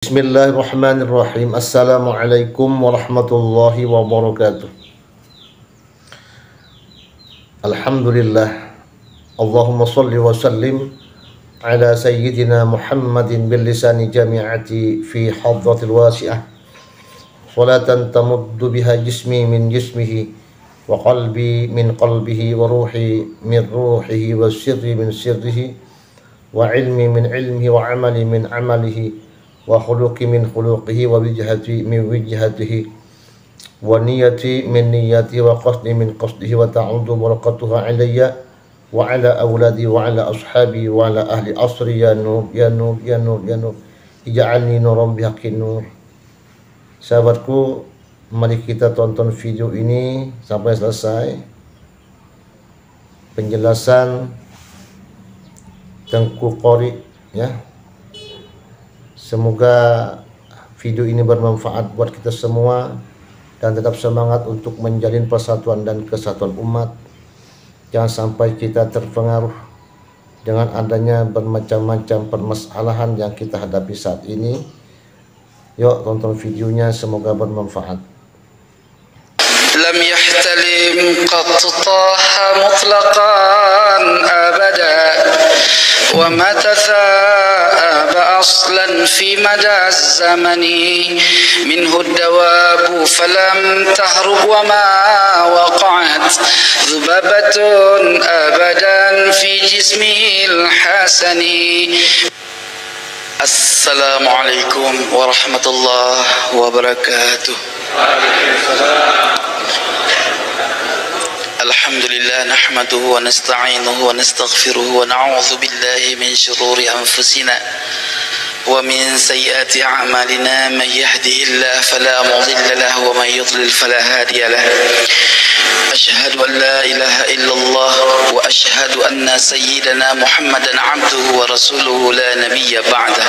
Bismillahirrahmanirrahim. Assalamualaikum warahmatullahi wabarakatuh. Alhamdulillah. Allahumma salli wa sallim ala sayyidina Muhammadin bil lisani jami'ati fi hadratil wasi'ah. Salatan tamuddu biha jismi min jismihi wa qalbi min qalbihi wa ruhi min ruhihi wa sirri min sirrihi wa ilmi min ilmihi wa amali min amalihi wa khuluqi min khuluqihi wa wijhati min wijhatihi wa niyati min niyati wa qasdi min qasdihi wa ta'udu barakatuha alayya wa ala awladi wa ala ashabi wa ala ahli asri ya nur ya nur ya nur ya nur ija'alni nuran bihaqqin nur. Sahabatku, mari kita tonton video ini sampai selesai. Penjelasan Tengku Qori, ya. Semoga video ini bermanfaat buat kita semua dan tetap semangat untuk menjalin persatuan dan kesatuan umat. Jangan sampai kita terpengaruh dengan adanya bermacam-macam permasalahan yang kita hadapi saat ini. Yuk tonton videonya, semoga bermanfaat. Lam yahtalim qad taha mutlaqan abada wa ma tathaba aslan fi mada zamani minhu ad-dawabu falam tahrub wa ma waqa'at dhubabatun abadan fi jismil hasani. Assalamualaikum warahmatullahi wabarakatuh. Alhamdulillah nahmaduhu wa nasta'inuhu wa nastaghfiruhu wa na'udzu billahi min shururi anfusina wa min sayyiati a'malina man yahdihillahu fala mudilla lahu wa man yudlil fala hadiya lahu. أشهد أن لا إله إلا الله وأشهد أن سيدنا محمدا عبده ورسوله لا نبي بعده.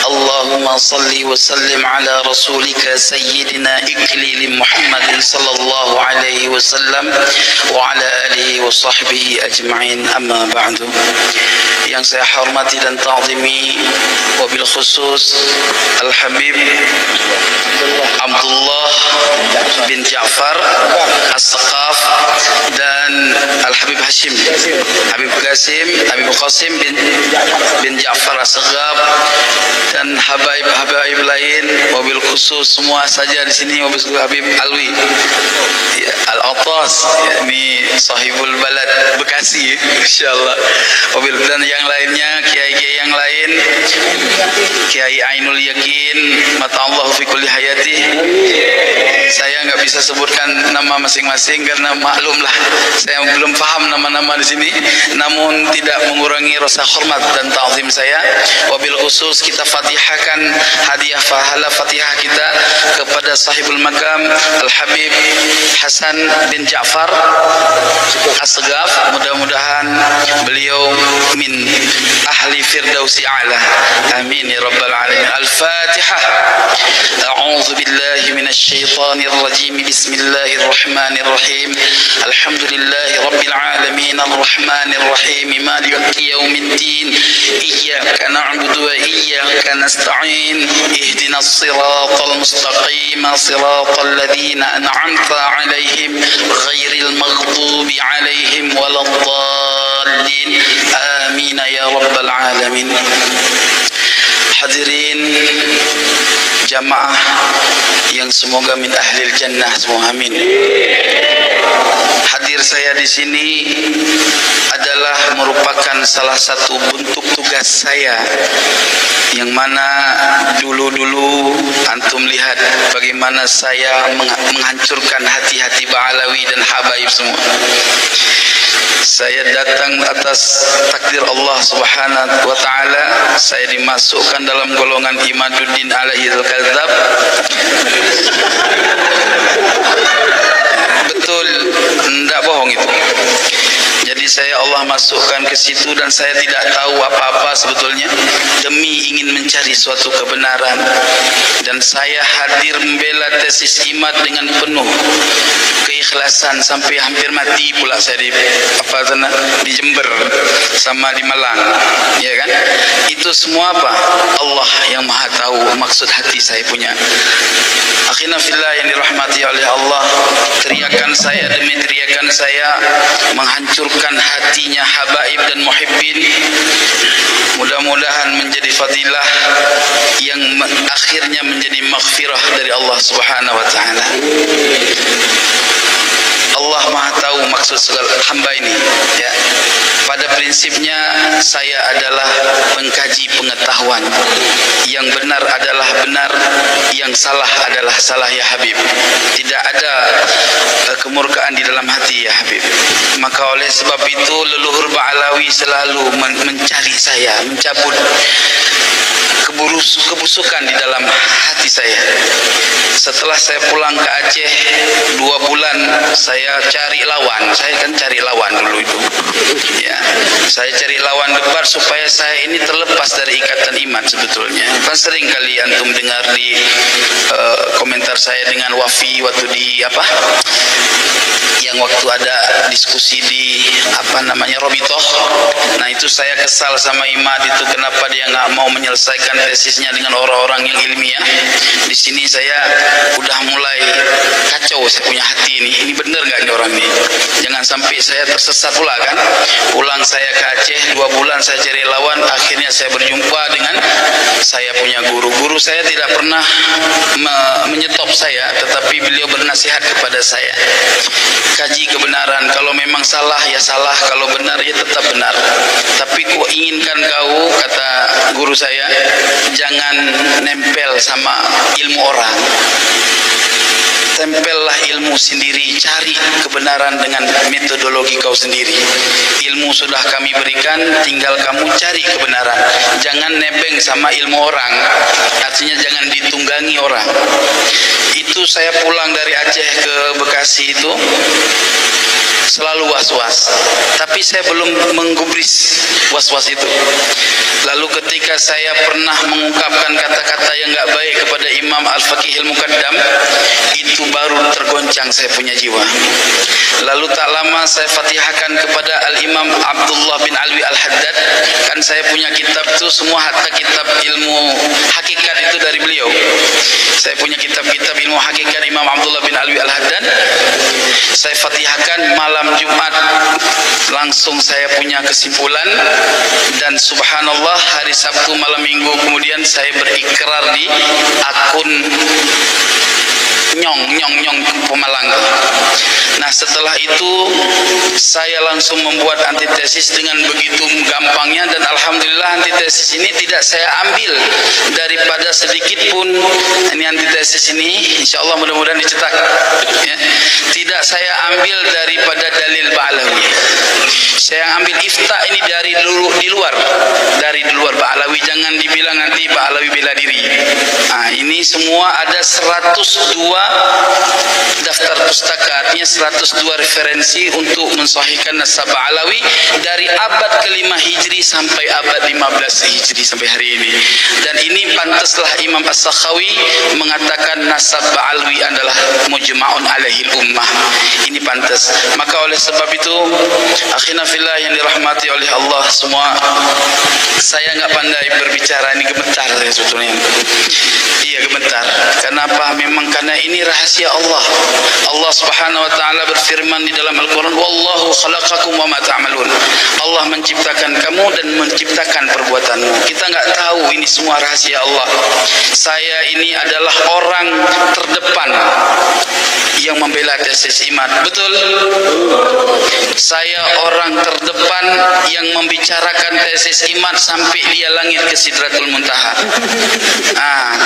اللهم صل وسلم على رسولك سيدنا إكليل محمد صلى الله عليه وسلم وعلى آله وصحبه أجمعين. أما بعد, yang saya hormati dan ta'zimi, wabil khusus Al-Habib Abdullah bin Ja'far As-Saqaf dan Al-Habib Hashim Habib Qasim bin Ja'far As-Saqaf dan habaib lain, wabil khusus semua saja di sini, wabil khusus Habib Alwi Al-Attas, yakni sahibul balad Bekasi, insyaallah. Wabil dan yang lainnya, kiai-kiai yang lain, Kiai Ainul Yakin mata'allahu fi kulli hayati. Saya nggak bisa sebutkan nama masing-masing karena maklumlah saya belum paham nama-nama di sini, namun tidak mengurangi rasa hormat dan ta'zim saya. Wabil khusus kita fatihahkan hadiah pahala fatihah kita kepada sahibul makam Al-Habib Hasan bin Ja'far As-Saqaf. Mudah-mudahan beliau min ahli firdausi a'la, amin ya rabbal alamin. Al-Fatihah. A'udzu billahi minasy syaithanir rajim. Bismillahirrahmanirrahim. Alhamdulillahi rabbil alamin arrahmanir rahim maliki yaumiddin iyyaka na'budu wa iyyaka nasta'in ihdinas siratal mustaqim siratal ladzina an'amta 'alaihim ghairil maghdubi 'alaihim waladdallin. Amin ya rabbal alamin. Hadirin jamaah yang semoga min ahlil jannah semua, amin. Hadir saya di sini adalah merupakan salah satu bentuk tugas saya, yang mana dulu-dulu antum lihat bagaimana saya menghancurkan hati-hati Ba'alawi dan habaib semua. Saya datang atas takdir Allah Subhanahu wa taala. Saya dimasukkan dalam golongan Imaduddin alaihil kadzab. Betul, enggak bohong itu. Jadi saya Allah masukkan ke situ dan saya tidak tahu apa-apa sebetulnya, demi ingin mencari suatu kebenaran. Dan saya hadir membela tesis IMAT dengan penuh keikhlasan sampai hampir mati pula saya di Jember sama di Malang, ya kan? Itu semua apa? Allah yang Maha tahu maksud hati saya punya. Akhina fillah yang dirahmati oleh Allah, teriakan saya demi teriakan saya menghancurkan hatinya habaib dan muhibbin. Mudah-mudahan menjadi fadilah yang akhirnya menjadi maghfirah dari Allah Subhanahu wa taala. Allah Maha tahu maksud segala hamba ini, ya. Pada prinsipnya saya adalah pengkaji pengetahuan. Yang benar adalah benar, yang salah adalah salah, ya Habib. Tidak ada kemurkaan di dalam hati, ya Habib. Maka oleh sebab itu leluhur Ba'alawi selalu mencari saya, mencabut kebusukan di dalam hati saya. Setelah saya pulang ke Aceh 2 bulan, saya cari lawan. Saya kan cari lawan dulu itu, ya. Saya cari lawan debat supaya saya ini terlepas dari ikatan iman sebetulnya. Kan sering kali antum dengar di komentar saya dengan Wafi waktu di yang waktu ada diskusi di Robitoh. Nah itu saya kesal sama Imad itu, kenapa dia nggak mau menyelesaikan tesisnya dengan orang-orang yang ilmiah. Di sini saya udah mulai kacau, saya punya hati ini bener nggak ini orang ini, jangan sampai saya tersesat pula kan. Pulang saya ke Aceh 2 bulan saya cari lawan, akhirnya saya berjumpa dengan saya punya guru saya tidak pernah menyetop saya, tetapi beliau bernasihat kepada saya, kaji kebenaran, kalau memang salah ya salah, kalau benar ya tetap benar. Tapi ku inginkan kau, kata guru saya, jangan nempel sama ilmu orang, tempellah ilmu sendiri, cari kebenaran dengan metodologi kau sendiri. Ilmu sudah kami berikan, tinggal kamu cari kebenaran. Jangan nebeng sama ilmu orang, artinya jangan ditunggangi orang. Itu saya pulang dari Aceh ke Bekasi itu selalu was-was, tapi saya belum menggubris was-was itu. Lalu ketika saya pernah mengungkapkan kata-kata yang enggak baik kepada Imam Al-Faqih Al-Muqaddam, itu baru tergoncang saya punya jiwa. Lalu tak lama saya fatihahkan kepada Al-Imam Abdullah bin Alwi Al-Haddad. Kan saya punya kitab itu semua, hatta kitab ilmu hakikat itu dari beliau. Saya punya kitab-kitab ilmu hakikat Imam Abdullah bin Alwi Al-Haddad. Saya fatihahkan malam Jumat, langsung saya punya kesimpulan. Dan subhanallah, hari Sabtu malam Minggu kemudian saya berikrar di akun Nyong Pemalang. Nah setelah itu saya langsung membuat antitesis dengan begitu gampangnya, dan alhamdulillah antitesis ini tidak saya ambil daripada sedikit pun. Ini antitesis ini insyaallah mudah-mudahan dicetak, ya. Tidak saya ambil daripada dalil Ba'alawi. Saya ambil ifta ini dari luar Ba'alawi. Jangan dibilang nanti Ba'alawi bela diri. Nah, ini semua ada 102 daftar pustaka, artinya 102 referensi untuk mensahihkan nasab Ba'alawi dari abad ke-5 Hijri sampai abad 15 Hijri sampai hari ini. Dan ini pantaslah Imam As-Sakhawi mengatakan nasab Ba'alawi adalah mujma'un alaihil ummah. Ini pantas. Maka oleh sebab itu, akhina fillah yang dirahmati oleh Allah semua, saya nggak pandai berbicara, ini gemetar saya sebetulnya. Iya gemetar. Kenapa? Memang karena ini rahasia Allah. Allah Subhanahu wa taala berfirman di dalam Al-Qur'an, "Wallahu khalaqakum wa ma ta'malun." Allah menciptakan kamu dan menciptakan perbuatanmu. Kita nggak tahu, ini semua rahasia Allah. Saya ini adalah orang terdepan yang membela tesis iman. Betul? Saya orang terdepan yang membicarakan tesis iman sampai dia langit ke Sidratul Muntaha.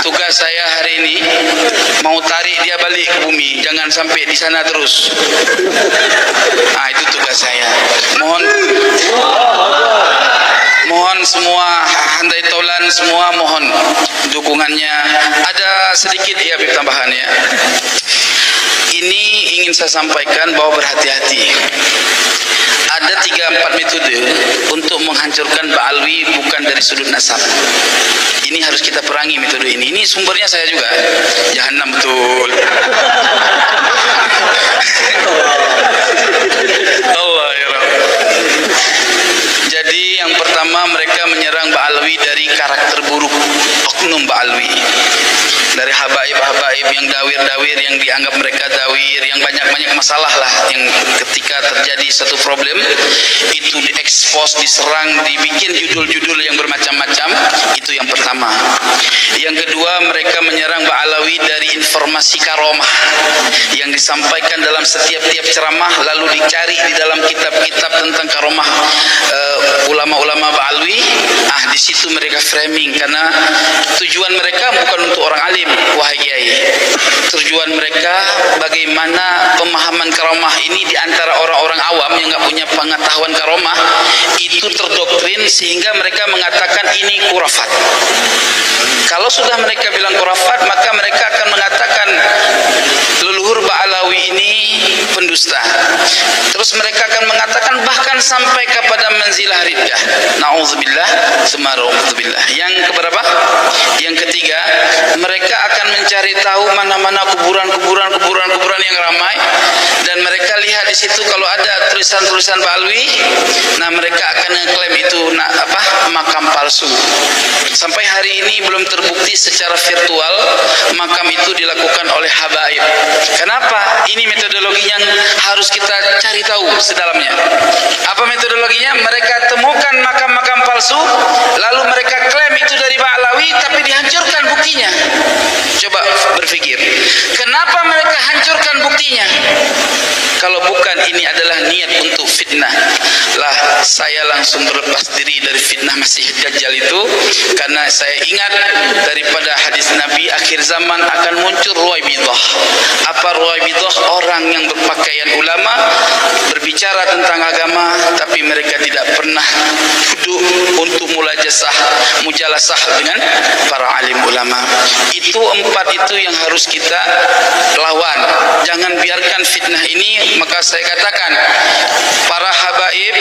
Tugas saya hari ini mau tarik dia balik ke bumi, jangan sampai di sana terus. Itu tugas saya. Mohon semua handai taulan semua, mohon dukungannya. Ada sedikit ya tambahannya. Ini ingin saya sampaikan bahwa berhati-hati. ada 3-4 metode untuk menghancurkan Ba'alwi bukan dari sudut nasab. Ini harus kita perangi metode ini. Ini sumbernya saya juga. Jahanam betul. Allah ya Rabb. Jadi yang pertama mereka menyerang Ba'alwi dari karakter buruk oknum Ba'alwi. Dari habaib-habaib yang dawir-dawir, yang dianggap mereka dawir, yang banyak-banyak masalah lah, yang ketika terjadi satu problem itu diekspos, diserang, dibikin judul-judul yang bermacam-macam. Itu yang pertama. Yang kedua, mereka menyerang Ba'alawi dari informasi karomah yang disampaikan dalam setiap ceramah, lalu dicari di dalam kitab-kitab tentang karomah ulama-ulama Ba'alwi. Di situ mereka framing, karena tujuan mereka bukan untuk orang alim, wahai kiai. Tujuan mereka bagaimana pemahaman karomah ini di antara orang-orang awam yang nggak punya pengetahuan karomah itu terdoktrin sehingga mereka mengatakan ini khurafat. Kalau sudah mereka bilang khurafat, maka mereka akan mengatakan leluhur Ba'alawi ini pendusta. Terus mereka akan mengatakan bahkan sampai kepada manzilah riddah. Nauzubillah, sumarauzubillah. Yang keberapa? Yang ketiga, mereka akan mencari tahu mana-mana kuburan yang ramai, dan mereka lihat di situ kalau ada tulisan-tulisan Ba'alwi, nah mereka akan ngeklaim itu makam palsu. Sampai hari ini belum terbukti secara virtual makam itu dilakukan oleh habaib. Kenapa? Ini metodologinya harus kita cari tahu sedalamnya. Apa metodologinya? Mereka temukan makam-makam palsu, lalu mereka klaim itu dari Ba'alawi, tapi dihancurkan buktinya. Coba berpikir, kenapa mereka hancurkan buktinya? Kalau bukan ini adalah niat untuk fitnah, lah saya langsung berlepas diri dari fitnah Masih Dajjal itu, karena saya ingat daripada hadis Nabi akhir zaman akan muncul Ruwaibidah. Apa Ruwaibidah? Orang yang berpakaian ulama, berbicara tentang agama, tapi mereka tidak pernah duduk untuk mujalasah dengan para alim ulama. Itu 4 itu yang harus kita lawan. Jangan biarkan fitnah ini. Maka saya katakan, para habaib,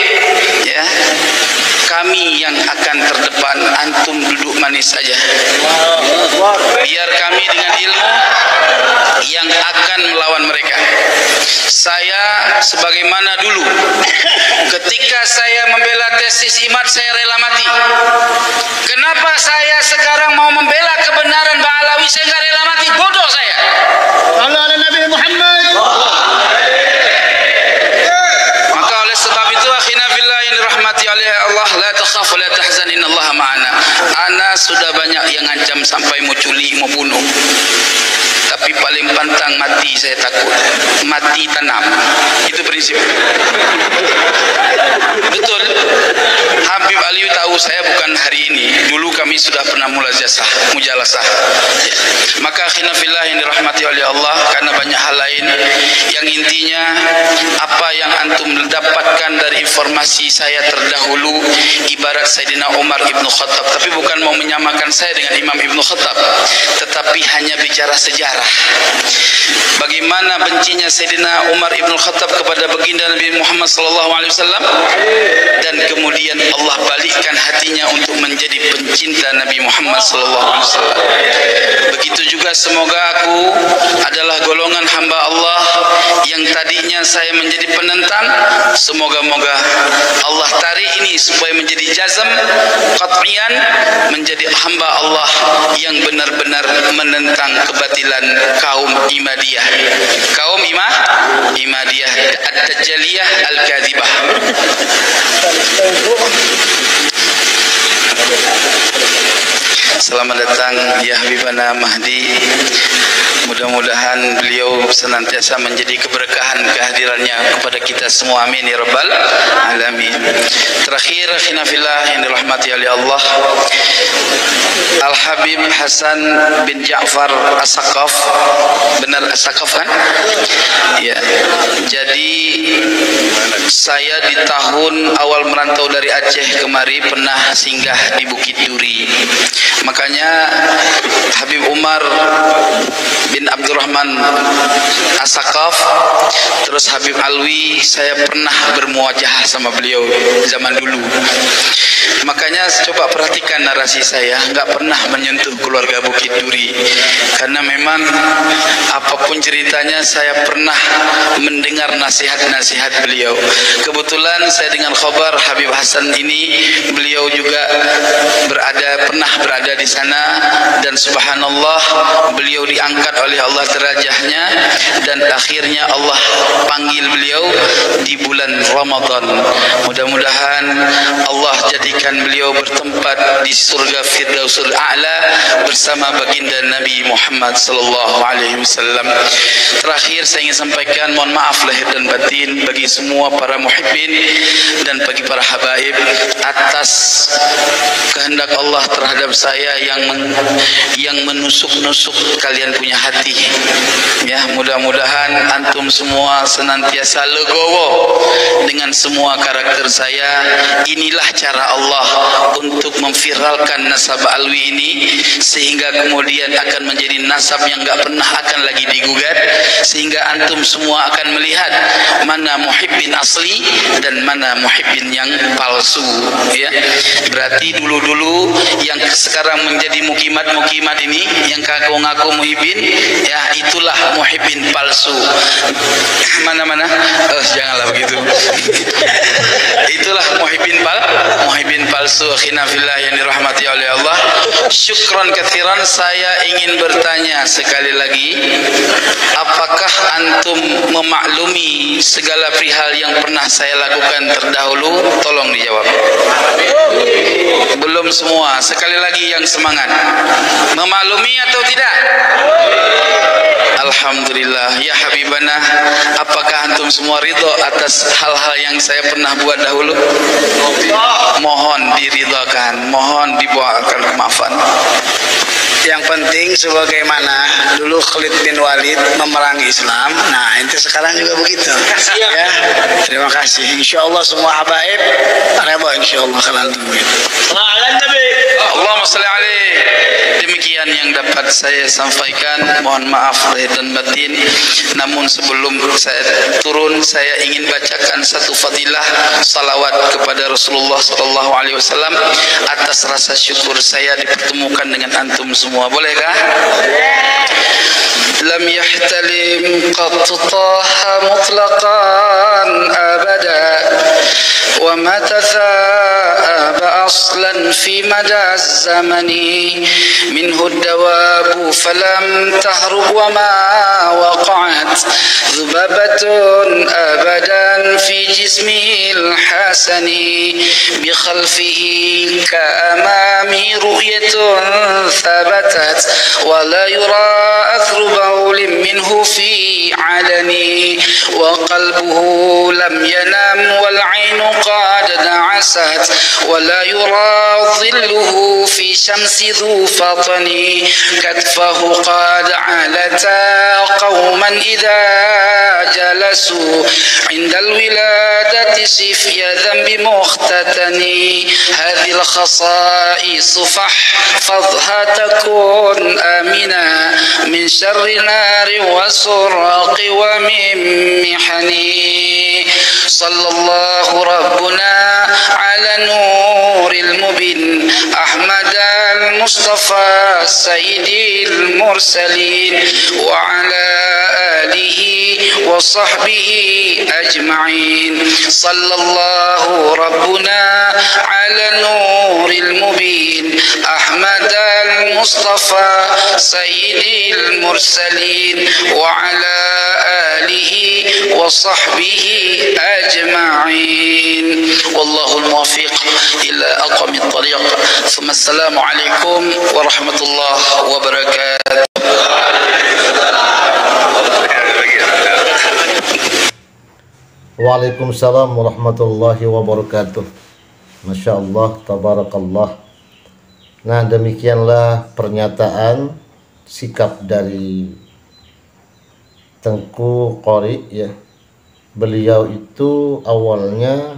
ya, kami yang akan terdepan, antum duduk manis saja. Biar kami dengan ilmu yang akan melawan mereka. Saya sebagaimana dulu ketika saya membela tesis IMAT, saya rela mati. Kenapa saya sekarang mau membela kebenaran Ba'alawi, saya nggak rela mati? Bodoh saya. Sallu ala Nabi Muhammad. Maka oleh sebab itu, akhina fillah yang dirahmati oleh Allah, la takhaf wa la tahzan, innallaha ma'ana. Ana sudah banyak yang ngancam sampai mau culik, mau bunuh. Tapi paling pantang mati saya takut. Mati tanam. Itu prinsip. Betul. Habib Ali tahu saya bukan hari ini. Dulu kami sudah pernah mujalasah. Ya. Maka akhirnya yang dirahmati oleh Allah, karena banyak hal lain yang intinya apa yang antum dapatkan dari informasi saya terdahulu ibarat Sayyidina Umar Ibn Khattab, tapi bukan mau menyamakan saya dengan Imam Ibn Khattab, tetapi hanya bicara sejarah. Bagaimana bencinya Sayyidina Umar Ibn Khattab kepada baginda Nabi Muhammad SAW, dan kemudian Allah balikkan hatinya untuk menjadi pencinta Nabi Muhammad SAW. Begitu juga semoga aku adalah golongan hamba Allah yang tadinya saya menjadi penentang, semoga-moga Allah tarik ini supaya menjadi jazm qat'iyan, menjadi hamba Allah yang benar-benar menentang kebatilan kaum Imadiyah, kaum Imadiyah Ad-Dajjaliyah Al-Kadhibah. Selamat datang ya Habibana Mahdi. Mudah-mudahan beliau senantiasa menjadi keberkahan kehadirannya kepada kita semua. Amin ya rabbal alamin. Terakhir, khilafillah yang dirahmati oleh Allah, Al-Habib Hasan bin Ja'far As-Saqaf. Benar As-Saqaf kan? Ya. Jadi saya di tahun awal merantau dari Aceh kemari pernah singgah di Bukit Duri. Makanya Habib Umar bin Abdurrahman Abdurrahman As-Saqaf, terus Habib Alwi, saya pernah bermuajahah sama beliau zaman dulu. Makanya coba perhatikan narasi saya, nggak pernah menyentuh keluarga Bukit Duri, karena memang apapun ceritanya saya pernah mendengar nasihat-nasihat beliau. Kebetulan saya dengan khabar Habib Hasan ini, beliau juga pernah berada di sana, dan subhanallah beliau diangkat oleh Allah derajahnya, dan akhirnya Allah panggil beliau di bulan Ramadan. Mudah-mudahan Allah jadikan beliau bertempat di surga Firdausul A'la bersama baginda Nabi Muhammad sallallahu alaihi wasallam. Terakhir saya ingin sampaikan mohon maaf lahir dan batin bagi semua para muhibbin dan bagi para habaib atas kehendak Allah terhadap saya yang menusuk-nusuk kalian punya hati. Ya, mudah-mudahan antum semua senantiasa legowo dengan semua karakter saya. Inilah cara Allah untuk memviralkan nasab Alwi ini, sehingga kemudian akan menjadi nasab yang gak pernah akan lagi digugat, sehingga antum semua akan melihat mana muhibbin asli dan mana muhibbin yang palsu. Ya, berarti dulu-dulu yang sekarang menjadi mukimat ini, yang ngaku muhibbin, ya itulah muhibbin palsu. Mana-mana? Janganlah begitu. Itulah muhibbin palsu. Akhina fillah yang dirahmati oleh Allah. Syukran katsiran. Saya ingin bertanya sekali lagi, apakah antum memaklumi segala perihal yang pernah saya lakukan terdahulu? Tolong dijawab. Belum semua. Sekali lagi yang semangat. Memaklumi atau tidak? Alhamdulillah. Ya Habibana, apakah antum semua ridho atas hal-hal yang saya pernah buat dahulu? Mohon diridhakan, mohon dibuatkan kemaafan. Yang penting sebagaimana dulu Khalid bin Walid memerangi Islam, nah ente sekarang juga begitu. Ya, terima kasih. Insya Allah semua habaib reba insya Allah kalau antum begitu. Allahumma salli alaihi. Demikian yang dapat saya sampaikan. Mohon maaf lahir dan batin. Namun sebelum saya turun, saya ingin bacakan satu fadilah salawat kepada Rasulullah sallallahu alaihi wasallam atas rasa syukur saya dipertemukan dengan antum semua. Bolehkah? Lam yahtalim qad taha mutlaqan abada wa ma tathaba aslan fi mada zamani minhu ad-dawabu falam tahrub wa ma waqa'at dhubabatun abadan fi jismihi al-hasani bi khalfihi ka amami ru'yatun thabatat wa la yura athru bawlin minhu fi alani wa qalbuhu lam yanam wal 'ainu qad da'asat wa la yura dhilluhu fi shamsi dhu fatani katfahu qad 'alata qauman idha jalasu 'inda al-wiladati sifya dhanbi mukhtatani hadhihi al-khasa'is fahfadhha takun amina min syarri nari wa suraqi wa min mihani sallallahu rabbuna ala nuril mubin Ahmad al-Mustafa sayyidil mursalin wa ala alihi wa sahbihi ajma'in sallallahu rabbuna ala nuril mubin Ahmad al-Mustafa sayyidil mursalin wa ala alihi wa sahbihi ajma'in wallahul muwaffiq ila aqwamit thariq. Assalamu alaikum warahmatullahi wabarakatuh. Waalaikumsalam warahmatullahi wabarakatuh. Masya Allah, tabarakallah. Nah, demikianlah pernyataan sikap dari Tengku Qori ya. Beliau itu awalnya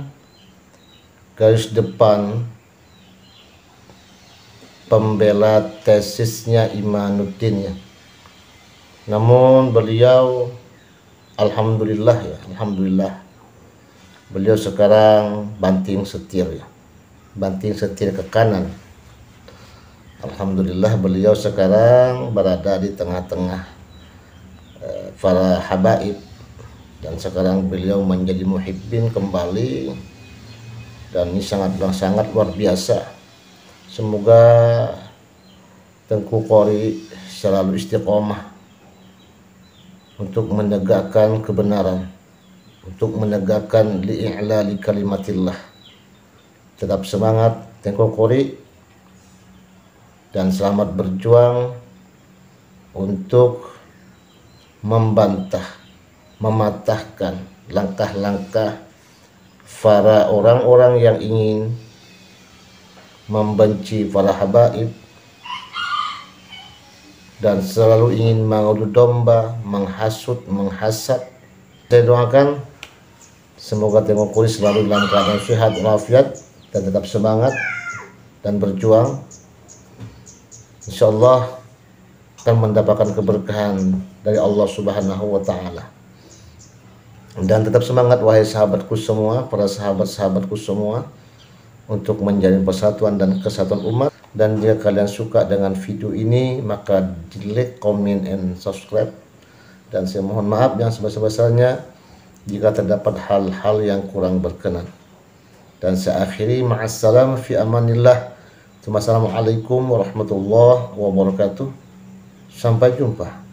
garis depan pembela tesisnya Imanuddin ya. Namun beliau alhamdulillah beliau sekarang banting setir ke kanan. Alhamdulillah beliau sekarang berada di tengah-tengah para habaib, dan sekarang beliau menjadi muhibbin kembali, dan ini sangat luar biasa. Semoga Tengku Qori selalu istiqomah untuk menegakkan kebenaran, untuk menegakkan li'ilali kalimatillah. Tetap semangat Tengku Qori, dan selamat berjuang untuk membantah, mematahkan langkah-langkah para orang-orang yang ingin membenci para habaib dan selalu ingin mengadu domba, menghasut, menghasad. Saya doakan semoga Tengku Qori selalu dalam keadaan sehat walafiat dan tetap semangat dan berjuang. Insyaallah akan mendapatkan keberkahan dari Allah Subhanahu wa taala. Dan tetap semangat wahai sahabatku semua, para sahabat-sahabatku semua, untuk menjalin persatuan dan kesatuan umat. Dan jika kalian suka dengan video ini, maka di like, comment, and subscribe. Dan saya mohon maaf yang sebesar-besarnya jika terdapat hal-hal yang kurang berkenan. Dan saya akhiri, ma'assalam fi amanillah. Assalamualaikum warahmatullahi wabarakatuh. Sampai jumpa.